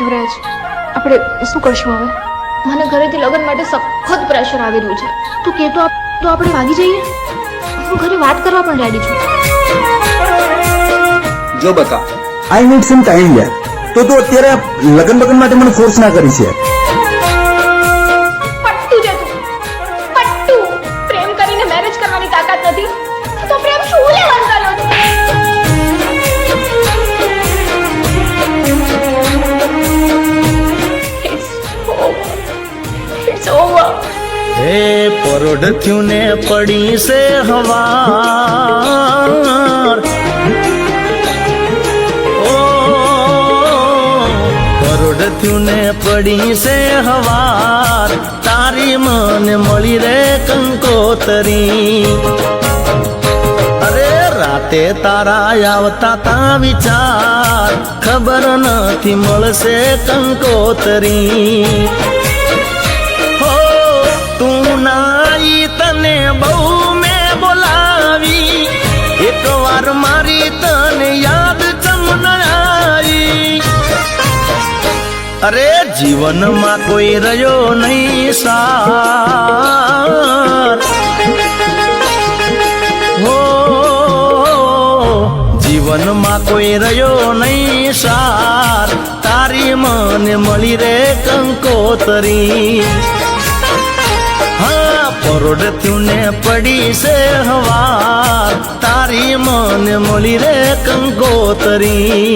યુવરાજ, આપણે શું કરશું હવે? મને ઘરેથી લગ્ન માટે સખત પ્રેશર આવી રહ્યું છે. તું કે તો આપણે ભાગી જઈએ. હું ઘરે વાત કરવા પણ રેડી છું. જો બકા, આઈ નીડ સમ ટાઈમ યાર. તો અત્યારે લગ્ન માટે મને ફોર્સ ના કરી છે. પટ્ટુ છે તું, પટ્ટુ. પ્રેમ કરીને મેરેજ કરવાની તાકાત નથી તો પ્રેમ શું લેવાનું કર્યો છે? It's over. હે પરોઢ્યું ને પડી છે હવાર, ઓ પરોઢ્યું ને પડી છે હવાર, તારી મને મળી રે કંકોતરી. અરે રાતે તારા આવતા તા વિચાર, ખબર નથી મળશે કંકોતરી. તું નાઈ તને બહુ મેં બોલાવી, એક વાર મારી તને યાદ ચમનાઈ. અરે જીવનમાં કોઈ રહ્યો નહીં સાર, હો જીવનમાં કોઈ રહ્યો નહીં સાર, તારી મને મળી રે કંકોતરી. હા પરોઢ્યું ને પડી છે હવાર, તારી મને મળી રે કંકોતરી.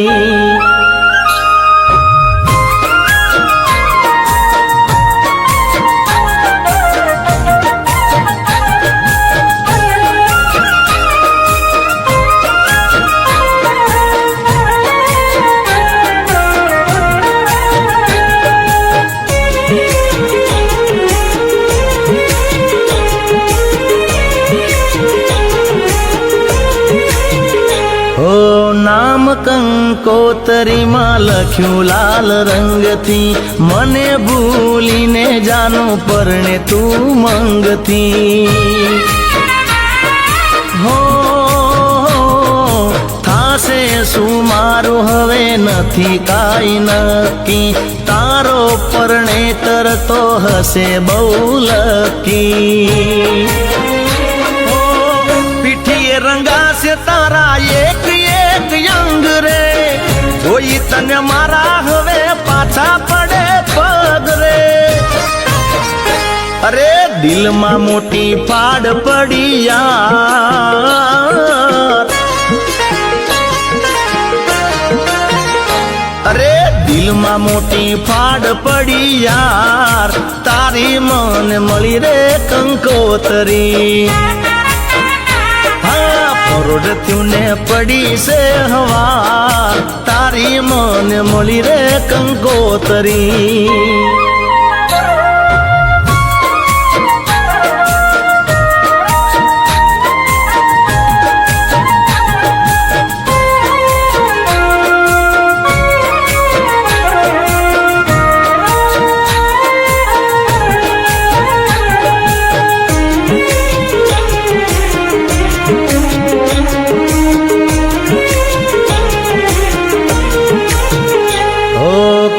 નામ કંકોતરીમાં લખ્યું લાલ રંગથી, મને ભૂલીને જાનું પરણે તું મંગથી. હો થાશે શું મારું હવે નથી કાઈ નક્કી, તારો પરણે તરતો હશે બહુ લકી. પીઠીએ રંગાશે તારા એક અંગ રે, જોઈ તને મારા હવે પાછા પડે પગ રે. અરે દિલમાં મોટી ફાડ પડી યાર, અરે દિલમાં મોટી ફાડ પડી યાર, તારી મને મળી રે કંકોતરી. પરોઢ્યું ને પડી છે હવાર, તારી મને મળી રે કંકોતરી.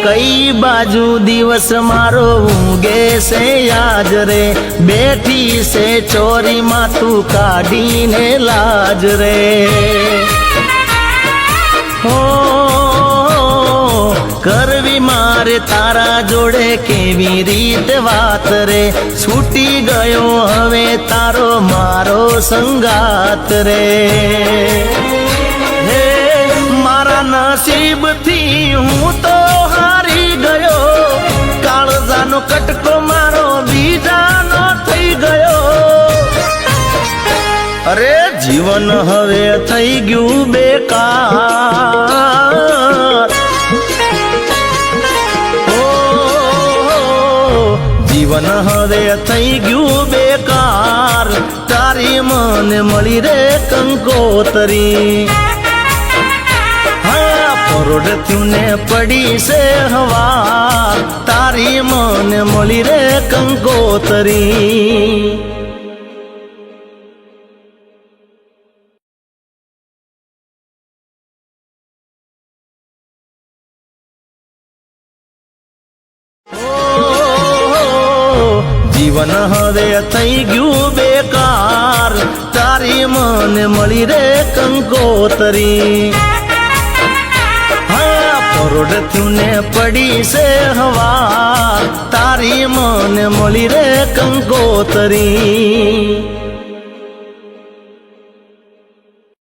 કઈ બાજુ દિવસ મારો ઊંઘે છે યાદ રે, બેઠી છે ચોરીમાં તું કાઢીને લાજ રે. હો કરવી મારે તારા જોડે કેવી રીતે વાત રે, છૂટી ગયો હવે તારો મારો સંગાત રે. હે મારા નસીબથી હું તો હારી ગયો, કાળજાનો કટકો મારો બીજાનો થઈ ગયો. અરે જીવન હવે થઈ ગયું બેકાર, ઓ જીવન હવે થઈ ગયું બેકાર, તારી મને મળી રે કંકોતરી. પરોઢ્યું ને પડી છે હવાર, તારી મને મળી રે કંકોતરી. જીવન હવે થઈ ગયું બેકાર તારી મને મળી રે કંકોતરી હા પરોડ થયું ને પડી છે હવા તારી મને મળી રે કંકોતરી